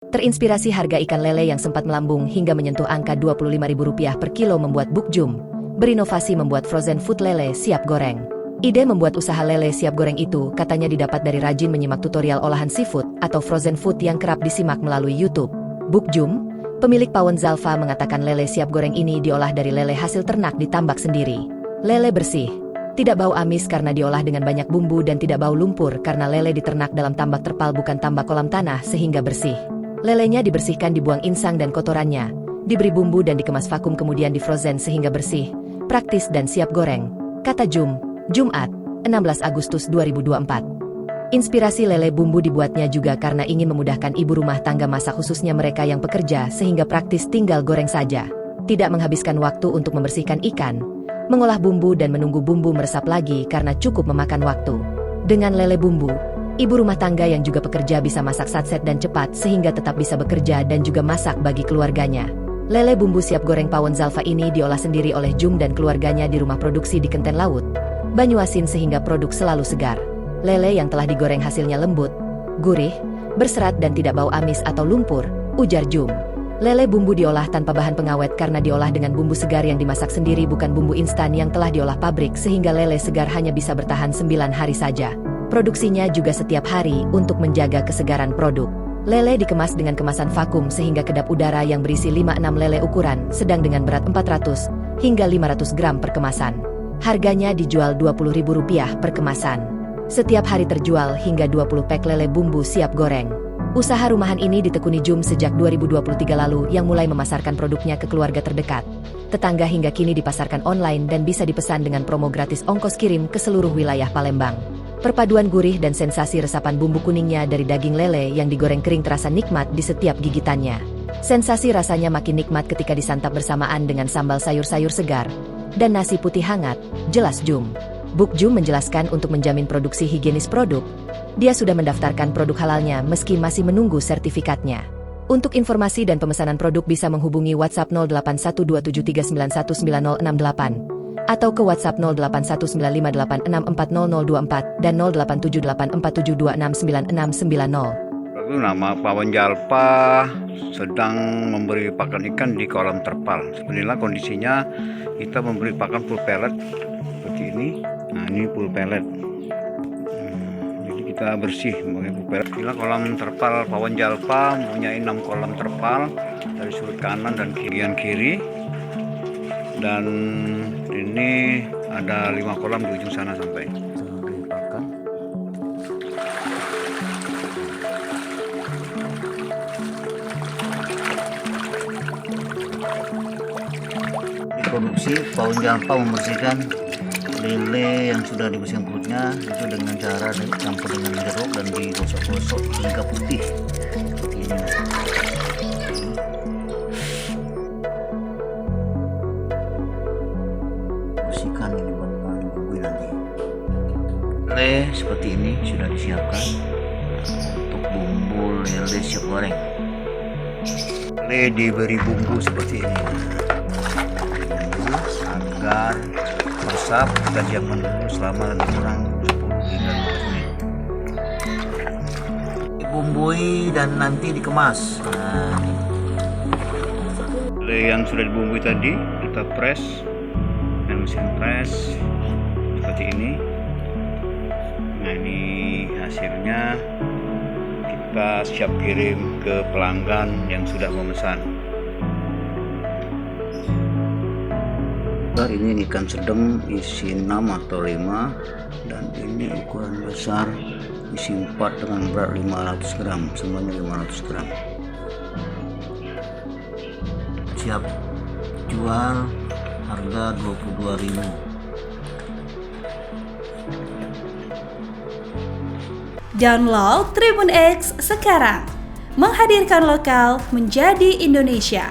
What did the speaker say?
Terinspirasi harga ikan lele yang sempat melambung hingga menyentuh angka Rp25.000 per kilo membuat Buk Jum berinovasi membuat frozen food lele siap goreng. Ide membuat usaha lele siap goreng itu katanya didapat dari rajin menyimak tutorial olahan seafood atau frozen food yang kerap disimak melalui YouTube. Buk Jum, pemilik Pawon Zalfa, mengatakan lele siap goreng ini diolah dari lele hasil ternak ditambak sendiri. Lele bersih, tidak bau amis karena diolah dengan banyak bumbu dan tidak bau lumpur karena lele diternak dalam tambak terpal bukan tambak kolam tanah sehingga bersih. Lelenya dibersihkan, dibuang insang dan kotorannya, diberi bumbu dan dikemas vakum kemudian di-frozen sehingga bersih, praktis dan siap goreng, kata Jum. Jumat, 16 Agustus 2024. Inspirasi lele bumbu dibuatnya juga karena ingin memudahkan ibu rumah tangga masak khususnya mereka yang pekerja sehingga praktis tinggal goreng saja. Tidak menghabiskan waktu untuk membersihkan ikan, mengolah bumbu dan menunggu bumbu meresap lagi karena cukup memakan waktu. Dengan lele bumbu, ibu rumah tangga yang juga pekerja bisa masak satset dan cepat sehingga tetap bisa bekerja dan juga masak bagi keluarganya. Lele bumbu siap goreng Pawon Zalfa ini diolah sendiri oleh Jum dan keluarganya di rumah produksi di Kenten Laut, Banyuasin sehingga produk selalu segar. Lele yang telah digoreng hasilnya lembut, gurih, berserat dan tidak bau amis atau lumpur, ujar Jum. Lele bumbu diolah tanpa bahan pengawet karena diolah dengan bumbu segar yang dimasak sendiri bukan bumbu instan yang telah diolah pabrik sehingga lele segar hanya bisa bertahan 9 hari saja. Produksinya juga setiap hari untuk menjaga kesegaran produk. Lele dikemas dengan kemasan vakum sehingga kedap udara yang berisi 5-6 lele ukuran sedang dengan berat 400 hingga 500 gram per kemasan. Harganya dijual Rp20.000 per kemasan. Setiap hari terjual hingga 20 pek lele bumbu siap goreng. Usaha rumahan ini ditekuni Jum sejak 2023 lalu yang mulai memasarkan produknya ke keluarga terdekat, tetangga hingga kini dipasarkan online dan bisa dipesan dengan promo gratis ongkos kirim ke seluruh wilayah Palembang. Perpaduan gurih dan sensasi resapan bumbu kuningnya dari daging lele yang digoreng kering terasa nikmat di setiap gigitannya. Sensasi rasanya makin nikmat ketika disantap bersamaan dengan sambal sayur-sayur segar dan nasi putih hangat, jelas Jum. Buk Jum menjelaskan untuk menjamin produksi higienis produk, dia sudah mendaftarkan produk halalnya meski masih menunggu sertifikatnya. Untuk informasi dan pemesanan produk bisa menghubungi WhatsApp 081273919068 atau ke WhatsApp 081958640024 dan 087847269690. Nama Pawon Zalfa sedang memberi pakan ikan di kolam terpal. Inilah kondisinya, kita memberi pakan full pellet seperti ini. Nah, ini full pellet. Jadi kita bersih memakai full pellet. Inilah kolam terpal Pawon Zalfa, mempunyai 6 kolam terpal dari sudut kanan dan kiri. Dan ini ada 5 kolam di ujung sana sampai. Produksi Pawon Zalfa membersihkan lele yang sudah dibersihkan perutnya itu dengan cara dicampur dengan jeruk dan digosok-gosok hingga putih seperti ini. Bersihkan ini buat bumbu nanti. Lele seperti ini sudah disiapkan untuk bumbu lele siap goreng. Lele diberi bumbu seperti ini agar meresap. Kita diamkan dulu selama lebih kurang 10 hingga 15 menit. Dibumbui dan nanti dikemas. Lele yang sudah dibumbui tadi kita press dengan mesin press seperti ini. Nah, ini hasilnya, kita siap kirim ke pelanggan yang sudah memesan. Ini ikan sedang isi 6 atau 5 dan ini ukuran besar isi 4 dengan berat 500 gram, semuanya 500 gram. Siap jual, harga Rp22.000. Download Tribun X sekarang, menghadirkan lokal menjadi Indonesia.